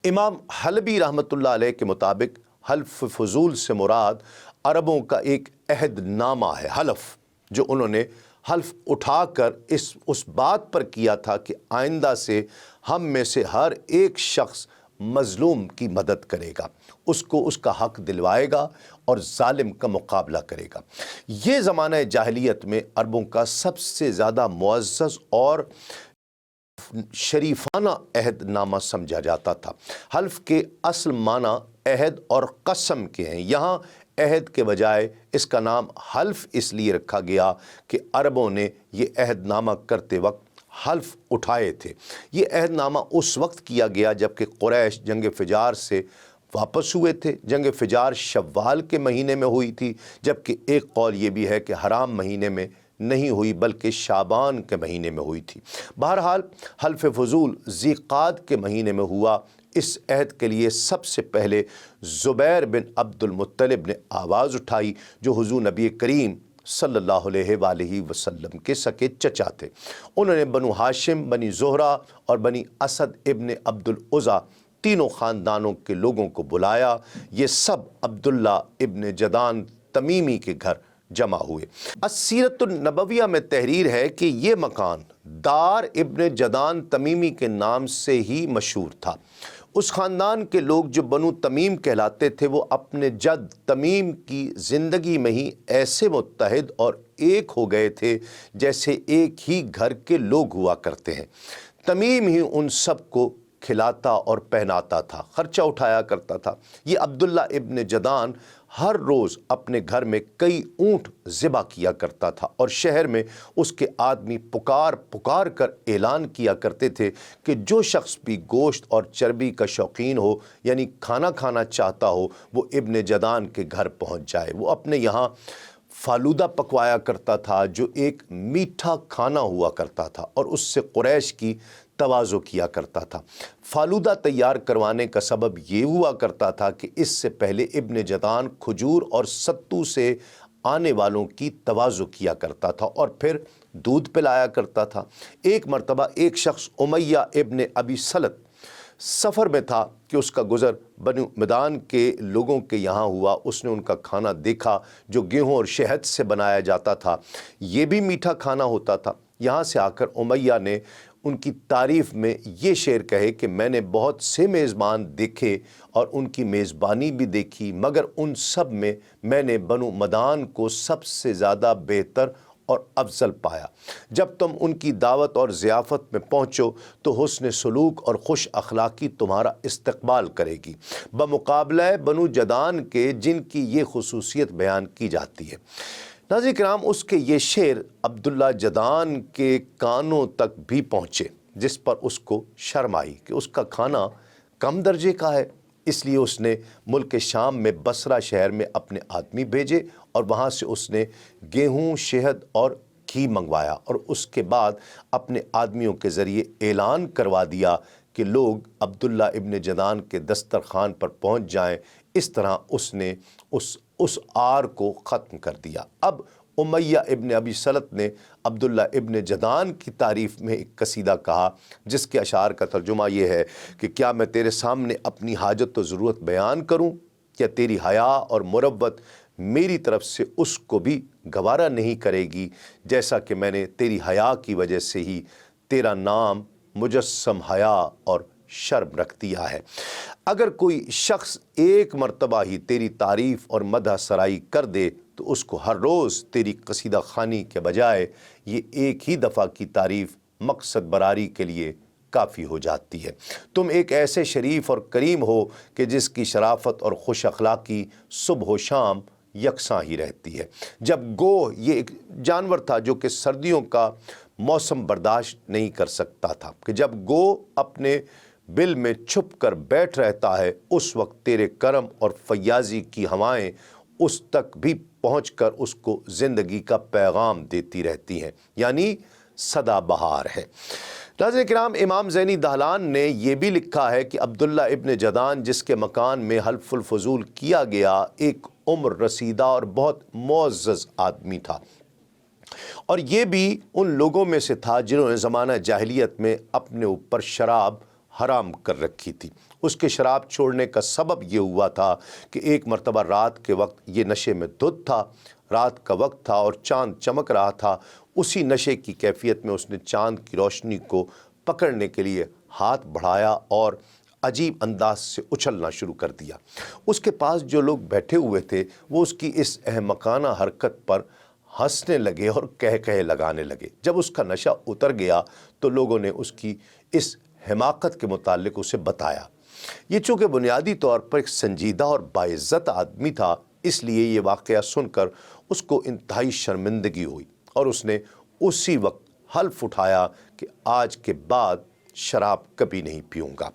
امام حلبی رحمۃ اللہ علیہ کے مطابق حلف فضول سے مراد عربوں کا ایک عہد نامہ ہے، حلف، جو انہوں نے حلف اٹھا کر اس بات پر کیا تھا کہ آئندہ سے ہم میں سے ہر ایک شخص مظلوم کی مدد کرے گا، اس کو اس کا حق دلوائے گا اور ظالم کا مقابلہ کرے گا۔ یہ زمانہ جاہلیت میں عربوں کا سب سے زیادہ معزز اور شریفانہ عہد نامہ سمجھا جاتا تھا۔ حلف کے اصل معنی عہد اور قسم کے ہیں۔ یہاں عہد کے بجائے اس کا نام حلف اس لیے رکھا گیا کہ عربوں نے یہ عہد نامہ کرتے وقت حلف اٹھائے تھے۔ یہ عہد نامہ اس وقت کیا گیا جب کہ قریش جنگ فجار سے واپس ہوئے تھے۔ جنگ فجار شوال کے مہینے میں ہوئی تھی، جبکہ ایک قول یہ بھی ہے کہ حرام مہینے میں نہیں ہوئی بلکہ شعبان کے مہینے میں ہوئی تھی۔ بہرحال حلف فضول ذی قعدہ کے مہینے میں ہوا۔ اس عہد کے لیے سب سے پہلے زبیر بن عبد المطلب نے آواز اٹھائی، جو حضور نبی کریم صلی اللہ علیہ وآلہ وسلم کے سکے چچا تھے۔ انہوں نے بنو ہاشم، بنی زہرہ اور بنی اسد ابن عبد العزیٰ تینوں خاندانوں کے لوگوں کو بلایا۔ یہ سب عبداللہ ابن جدعان تمیمی کے گھر جمع ہوئے۔ السیرۃ النبویہ میں تحریر ہے کہ یہ مکان دار ابن جدعان تمیمی کے نام سے ہی مشہور تھا۔ اس خاندان کے لوگ جو بنو تمیم کہلاتے تھے، وہ اپنے جد تمیم کی زندگی میں ہی ایسے متحد اور ایک ہو گئے تھے جیسے ایک ہی گھر کے لوگ ہوا کرتے ہیں۔ تمیم ہی ان سب کو کھلاتا اور پہناتا تھا، خرچہ اٹھایا کرتا تھا۔ یہ عبداللہ ابن جدعان ہر روز اپنے گھر میں کئی اونٹ ذبح کیا کرتا تھا، اور شہر میں اس کے آدمی پکار پکار کر اعلان کیا کرتے تھے کہ جو شخص بھی گوشت اور چربی کا شوقین ہو، یعنی کھانا کھانا چاہتا ہو، وہ ابن جدعان کے گھر پہنچ جائے۔ وہ اپنے یہاں فالودہ پکوایا کرتا تھا، جو ایک میٹھا کھانا ہوا کرتا تھا، اور اس سے قریش کی تواضع کیا کرتا تھا۔ فالودہ تیار کروانے کا سبب یہ ہوا کرتا تھا کہ اس سے پہلے ابن جدعان کھجور اور ستو سے آنے والوں کی تواضع کیا کرتا تھا اور پھر دودھ پلایا کرتا تھا۔ ایک مرتبہ ایک شخص امیہ ابن ابی سلط سفر میں تھا کہ اس کا گزر بنو مدان کے لوگوں کے یہاں ہوا۔ اس نے ان کا کھانا دیکھا جو گیہوں اور شہد سے بنایا جاتا تھا، یہ بھی میٹھا کھانا ہوتا تھا۔ یہاں سے آ کر امیہ نے ان کی تعریف میں یہ شعر کہے کہ میں نے بہت سے میزبان دیکھے اور ان کی میزبانی بھی دیکھی، مگر ان سب میں میں نے بنو مدان کو سب سے زیادہ بہتر اور افضل پایا۔ جب تم ان کی دعوت اور ضیافت میں پہنچو تو حسن سلوک اور خوش اخلاقی تمہارا استقبال کرے گی، بمقابلہ بنو جدعان کے جن کی یہ خصوصیت بیان کی جاتی ہے۔ ناظرین کرام، اس کے یہ شعر عبداللہ جدعان کے کانوں تک بھی پہنچے، جس پر اس کو شرم آئی کہ اس کا کھانا کم درجے کا ہے۔ اس لیے اس نے ملک شام میں بصرہ شہر میں اپنے آدمی بھیجے اور وہاں سے اس نے گیہوں، شہد اور گھی منگوایا، اور اس کے بعد اپنے آدمیوں کے ذریعے اعلان کروا دیا کہ لوگ عبداللہ ابن جدعان کے دسترخوان پر پہنچ جائیں۔ اس طرح اس نے اس آر کو ختم کر دیا۔ اب امیہ ابن ابی سلط نے عبداللہ ابن جدعان کی تعریف میں ایک قصیدہ کہا، جس کے اشعار کا ترجمہ یہ ہے کہ کیا میں تیرے سامنے اپنی حاجت و ضرورت بیان کروں؟ کیا تیری حیا اور مروت میری طرف سے اس کو بھی گوارا نہیں کرے گی، جیسا کہ میں نے تیری حیا کی وجہ سے ہی تیرا نام مجسم حیا اور شرم رکھ دیا ہے۔ اگر کوئی شخص ایک مرتبہ ہی تیری تعریف اور مدح سرائی کر دے تو اس کو ہر روز تیری قصیدہ خوانی کے بجائے یہ ایک ہی دفعہ کی تعریف مقصد براری کے لیے کافی ہو جاتی ہے۔ تم ایک ایسے شریف اور کریم ہو کہ جس کی شرافت اور خوش اخلاقی صبح و شام یکساں ہی رہتی ہے۔ جب گو یہ ایک جانور تھا جو کہ سردیوں کا موسم برداشت نہیں کر سکتا تھا، کہ جب گو اپنے بل میں چھپ کر بیٹھ رہتا ہے، اس وقت تیرے کرم اور فیاضی کی ہوائیں اس تک بھی پہنچ کر اس کو زندگی کا پیغام دیتی رہتی ہیں، یعنی سدا بہار ہے۔ ناظرین کرام، امام زینی دہلان نے یہ بھی لکھا ہے کہ عبداللہ ابن جدعان جس کے مکان میں حلف الفضول کیا گیا ایک عمر رسیدہ اور بہت معزز آدمی تھا، اور یہ بھی ان لوگوں میں سے تھا جنہوں نے زمانہ جاہلیت میں اپنے اوپر شراب حرام کر رکھی تھی۔ اس کے شراب چھوڑنے کا سبب یہ ہوا تھا کہ ایک مرتبہ رات کے وقت یہ نشے میں دھت تھا، رات کا وقت تھا اور چاند چمک رہا تھا۔ اسی نشے کی کیفیت میں اس نے چاند کی روشنی کو پکڑنے کے لیے ہاتھ بڑھایا اور عجیب انداز سے اچھلنا شروع کر دیا۔ اس کے پاس جو لوگ بیٹھے ہوئے تھے وہ اس کی اس احمقانہ حرکت پر ہنسنے لگے اور کہے لگانے لگے۔ جب اس کا نشہ اتر گیا تو لوگوں نے اس کی اس حماقت کے متعلق اسے بتایا۔ یہ چونکہ بنیادی طور پر ایک سنجیدہ اور باعزت آدمی تھا، اس لیے یہ واقعہ سن کر اس کو انتہائی شرمندگی ہوئی اور اس نے اسی وقت حلف اٹھایا کہ آج کے بعد شراب کبھی نہیں پیوں گا۔